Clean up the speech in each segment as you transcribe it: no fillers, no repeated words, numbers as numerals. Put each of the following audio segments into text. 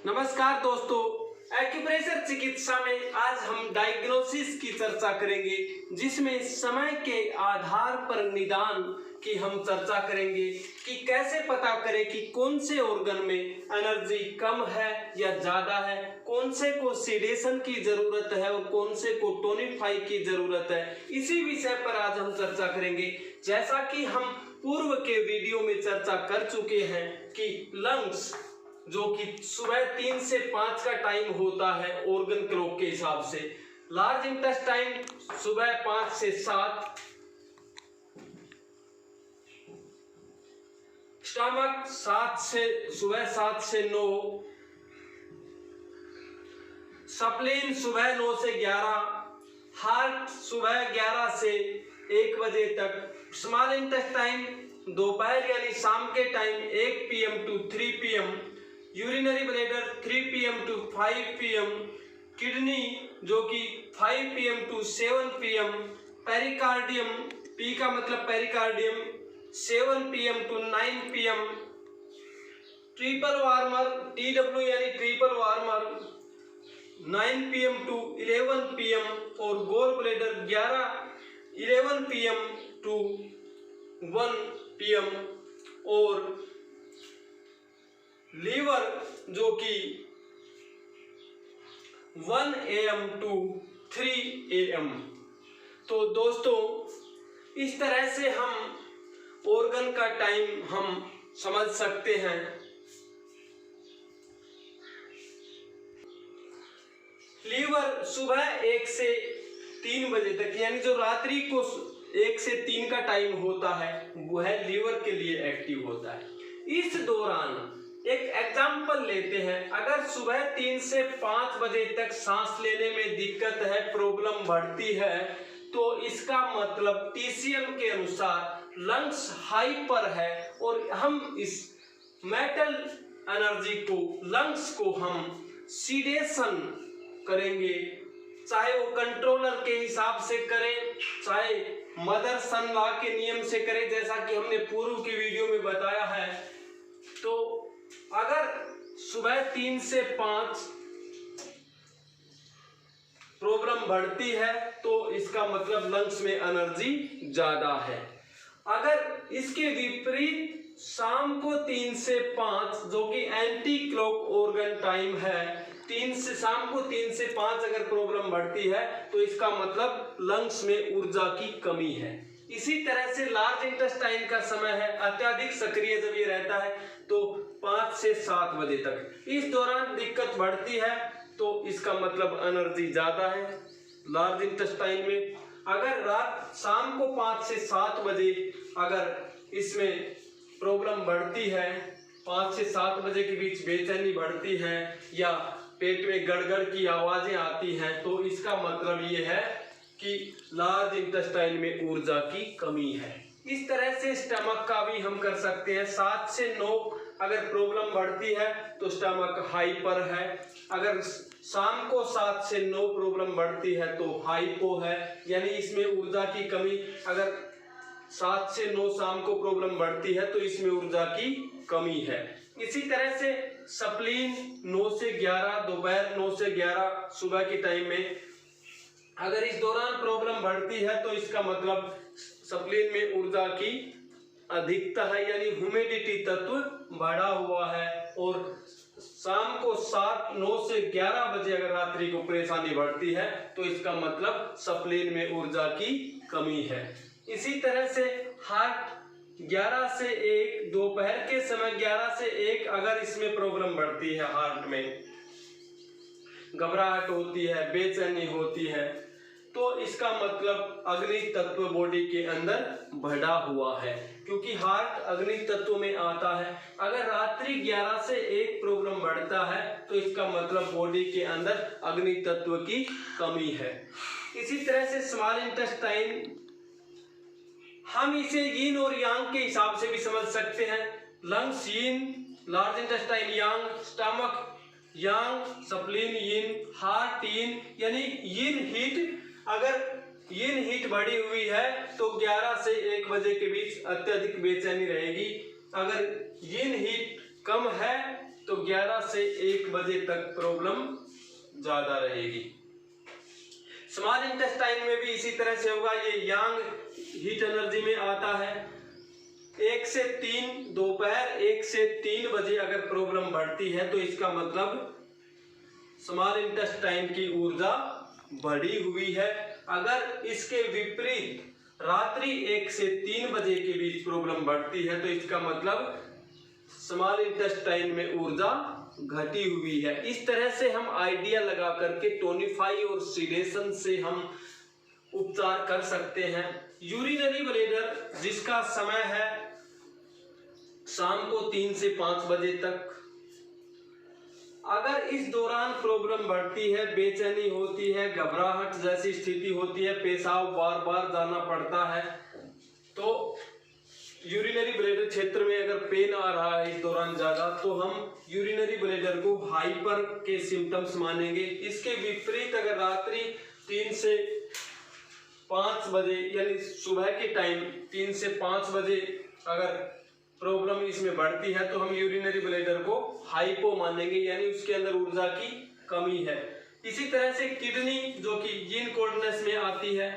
नमस्कार दोस्तों, एक्यूप्रेशर चिकित्सा में आज हम डायग्नोसिस की चर्चा करेंगे, जिसमें समय के आधार पर निदान की हम चर्चा करेंगे कि कैसे पता करें कि कौन से ऑर्गन में एनर्जी कम है या ज़्यादा है, कौन से को सेडेशन की ज़रूरत है और कौन से को टोनिफाई की ज़रूरत है। इसी विषय पर आज हम चर्चा करेंगे। जैसा कि हम पूर्व के वीडियो में चर्चा कर चुके हैं कि लंग्स जो कि सुबह 3 से 5 का टाइम होता है ऑर्गन क्लॉक के हिसाब से, लार्ज इंटेस्टाइन सुबह 5 से 7, स्टमक सुबह 7 से 9, स्प्लीन सुबह 9 से 11, हार्ट सुबह 11 से 1 बजे तक, स्मॉल इंटेस्टाइन दोपहर यानी शाम के time 1 PM to 3 PM, urinary bladder 3 PM to 5 PM, kidney जो कि 5 PM to 7 PM, pericardium, P का मतलब pericardium 7 PM to 9 PM, triple warmer TW यानी triple warmer 9 PM to 11 PM और gall bladder 11 PM to 1 PM और liver जो कि 1 AM to 3 AM। तो दोस्तों, इस तरह से हम ऑर्गन का टाइम हम समझ सकते हैं। लीवर सुबह 1 से 3 बजे तक यानी जो रात्रि को 1 से 3 का टाइम होता है वह लीवर के लिए एक्टिव होता है। इस दौरान एक एग्जाम्पल लेते हैं। अगर सुबह 3 से 5 बजे तक सांस लेने में दिक्कत है, प्रॉब्लम बढ़ती है, तो इसका मतलब TCM के अनुसार लंग्स हाई पर है और हम इस मेटल एनर्जी को, लंग्स को हम सीडेशन करेंगे, चाहे वो कंट्रोलर के हिसाब से करें, चाहे मदर सन लॉ के नियम से करें, जैसा कि हमने पूर्व की वीडियो में बताया है। तो अगर सुबह 3 से 5 प्रॉब्लम बढ़ती है तो इसका मतलब लंग्स में एनर्जी ज्यादा है। अगर इसके विपरीत शाम को 3 से 5 जो कि एंटी क्लॉक ऑर्गन टाइम है, शाम को 3 से 5 अगर प्रॉब्लम बढ़ती है तो इसका मतलब लंग्स में ऊर्जा की कमी है। इसी तरह से लार्ज इंटेस्टाइन का समय है अत्यधिक सक्रिय जब ये रहता है तो 5 से 7 बजे तक। इस दौरान दिक्कत बढ़ती है तो इसका मतलब एनर्जी ज्यादा है लार्ज इंटेस्टाइन में। अगर शाम को 5 से 7 बजे अगर इसमें प्रॉब्लम बढ़ती है, 5 से 7 बजे के बीच बेचैनी बढ़ती है या पेट में गड़गड़ की आवाजें आती हैं, तो इसका मतलब ये है कि लार्ज इंटेस्टाइन में ऊर्जा की कमी है। इस तरह से स्टमक का भी हम कर सकते हैं। 7 से 9 अगर प्रॉब्लम बढ़ती है तो स्टमक हाई पर है। अगर शाम को 7 से 9 प्रॉब्लम बढ़ती है तो हाइपो है, यानी इसमें ऊर्जा की कमी। अगर 7 से 9 शाम को प्रॉब्लम बढ़ती है तो इसमें ऊर्जा की कमी है। इसी तरह से स्प्लीन 9 से 11, दोपहर 9 से 11 सुबह के टाइम में अगर इस दौरान प्रॉब्लम बढ़ती है तो इसका मतलब स्प्लीन में ऊर्जा की अधिकता है, यानी ह्यूमिडिटी तत्व बढ़ा हुआ है। और शाम को 9 से 11 बजे अगर रात्रि को परेशानी बढ़ती है तो इसका मतलब स्प्लीन में ऊर्जा की कमी है। इसी तरह से हार्ट 11 से 1, दोपहर के समय 11 से 1 अगर इसमें प्रॉब्लम बढ़ती है, हार्ट में घबराहट होती है, बेचैनी होती है, तो इसका मतलब अग्नि तत्व बॉडी के अंदर बढ़ा हुआ है, क्योंकि हार्ट अग्नि तत्व में आता है। अगर रात्रि 11 से 1 प्रॉब्लम बढ़ता है तो इसका मतलब बॉडी के अंदर अग्नि तत्व की कमी है। इसी तरह से स्मॉल इंटेस्टाइन हम इसे यीन और यांग के हिसाब से भी समझ सकते हैं। लंग्स यीन, लार्ज इंटेस्टाइन यांग, स्टमक यांग, स्प्लीन यीन, हार्ट यीन, यानी यीन हीट। अगर यीन हीट बढ़ी हुई है तो 11 से 1 बजे के बीच अत्यधिक बेचैनी रहेगी। अगर यीन हीट कम है तो 11 से 1 बजे तक प्रॉब्लम ज्यादा रहेगी। स्मॉल इंटेस्टाइन में भी इसी तरह से होगा। ये यांग हीट एनर्जी में आता है। 1 से 3 दोपहर 1 से 3 बजे अगर प्रॉब्लम बढ़ती है तो इसका मतलब स्मॉल इंटेस्टाइन की ऊर्जा बढ़ी हुई है। अगर इसके विपरीत रात्रि 1 से 3 बजे के बीच प्रॉब्लम बढ़ती है तो इसका मतलब स्मॉल इंटेस्टाइन में ऊर्जा घटी हुई है। इस तरह से हम आइडिया लगा करके टोनिफाई और सीडेशन से हम उपचार कर सकते हैं। यूरिनरी ब्लैडर जिसका समय है शाम को 3 से 5 बजे तक, अगर इस दौरान प्रॉब्लम बढ़ती है, बेचैनी होती है, घबराहट जैसी स्थिति होती है, पेशाब बार बार जाना पड़ता है, तो यूरिनरी ब्लैडर क्षेत्र में अगर पेन आ रहा है इस दौरान ज्यादा, तो हम यूरिनरी ब्लैडर को हाइपर के सिम्टम्स मानेंगे। इसके विपरीत अगर रात्रि 3 से 5 बजे यानी सुबह के टाइम 3 से 5 बजे अगर प्रॉब्लम इसमें बढ़ती है तो हम यूरिनरी ब्लैडर को हाइपो मानेंगे, यानी उसके अंदर ऊर्जा की कमी है। इसी तरह से किडनी जो कि यीन कोल्डनेस में आती है,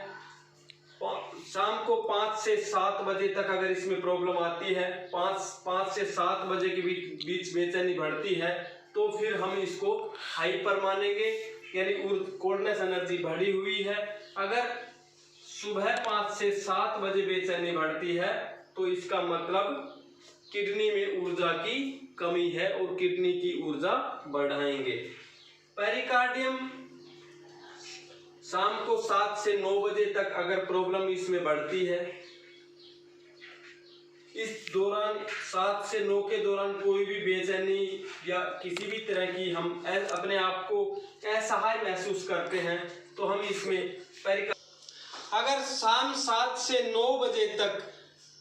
शाम को 5 से 7 बजे तक अगर इसमें प्रॉब्लम आती है, 5 से 7 बजे के बीच बेचैनी बढ़ती है, तो फिर हम इसको हाइपर मानेंगे, यानी कोल्डनेस एनर्जी बढ़ी हुई है। अगर सुबह 5 से 7 बजे बेचैनी बढ़ती है तो इसका मतलब किडनी में ऊर्जा की कमी है और किडनी की ऊर्जा बढ़ाएंगे। पेरिकार्डियम शाम को 7 से 9 बजे तक अगर प्रॉब्लम इसमें बढ़ती है, इस दौरान 7 से 9 के दौरान कोई भी बेचैनी या किसी भी तरह की हम अपने आप को असहाय महसूस करते हैं तो हम इसमें अगर शाम 7 से 9 बजे तक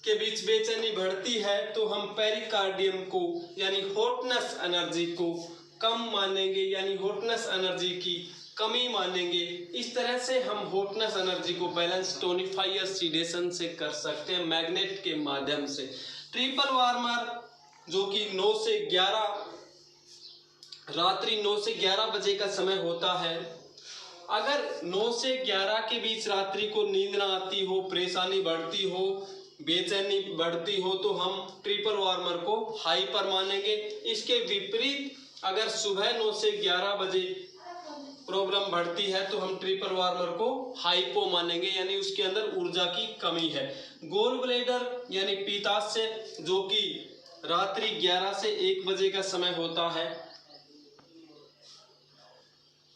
के बीच बेचैनी बढ़ती है तो हम पेरिकार्डियम को यानी हॉटनेस एनर्जी को कम मानेंगे, यानी हॉटनेस एनर्जी की कमी मानेंगे। इस तरह से हम हॉटनेस एनर्जी को बैलेंस टोनिफाई या सीडेशन से कर सकते हैं मैग्नेट के माध्यम से। ट्रिपल वार्मर जो कि 9 से 11 रात्रि 9 से 11 बजे का समय होता है, अगर 9 से 11 के बीच रात्रि को नींद ना आती हो, परेशानी बढ़ती हो, बेचैनी बढ़ती हो, तो हम ट्रिपल वार्मर को हाइपर मानेंगे। इसके विपरीत अगर सुबह 9 से 11 बजे प्रॉब्लम बढ़ती है तो हम ट्रिपल वार्मर को हाइपो मानेंगे, यानी उसके अंदर ऊर्जा की कमी है। गोल ब्लैडर यानी पित्ताशय जो कि रात्रि 11 से 1 बजे का समय होता है,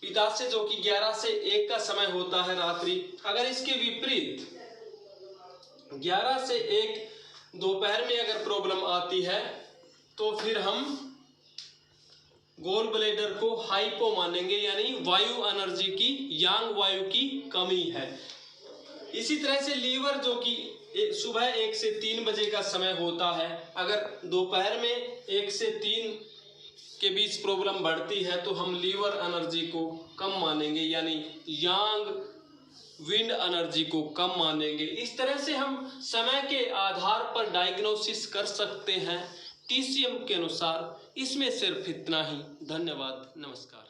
पित्ताशय जो कि 11 से 1 का समय होता है रात्रि, अगर इसके विपरीत 11 से 1 दोपहर में अगर प्रॉब्लम आती है तो फिर हम गोल ब्लैडर को हाइपो मानेंगे, यानी वायु एनर्जी की, यांग वायु की कमी है। इसी तरह से लीवर जो कि सुबह 1 से 3 बजे का समय होता है, अगर दोपहर में 1 से 3 के बीच प्रॉब्लम बढ़ती है तो हम लीवर एनर्जी को कम मानेंगे, यानी यांग विंड एनर्जी को कम मानेंगे। इस तरह से हम समय के आधार पर डायग्नोसिस कर सकते हैं TCM के अनुसार। इसमें सिर्फ इतना ही। धन्यवाद, नमस्कार।